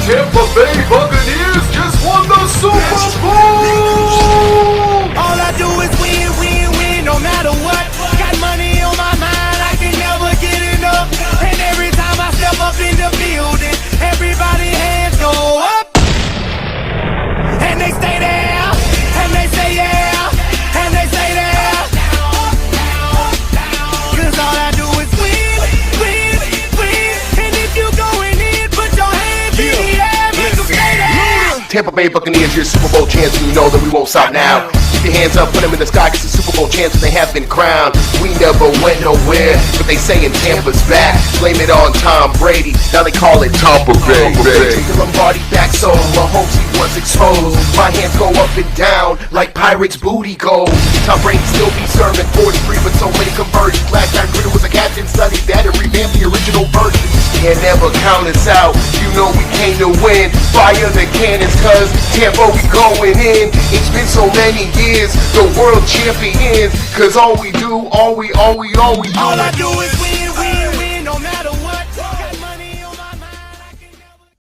Tampa Bay Buccaneers just won the Super Bowl! All I do is win, win, win, no matter what. Got money on my mind, I can never get enough. And every time I step up in the building, everybody hands go up. And they stay there, and they say yeah, and they say there. Cause all I do is win, win, win. And if you going in, put your hands in the air, make them stay there. Tampa Bay Buccaneers, your Super Bowl chance, and you know that we won't stop now. Keep your hands up, put them in the sky, cause the Super Bowl chance, they have been crowned. We never went nowhere, but they saying Tampa's back. Blame it on Tom Brady, now they call it Tampa Bay. Take the Lombardi back, so Mahomes, he was exposed. My hands go up and down, like Pirates booty gold. Tom Brady still be serving 43, but so many conversions. Last time Gruden was a captain, studied that and revamped the original version. Can't never count us out, you know we came to win. Fire the cannons, cause Tampa we going in. It's been so many years, the world champions. Cause all we do, all we do. All I do is win.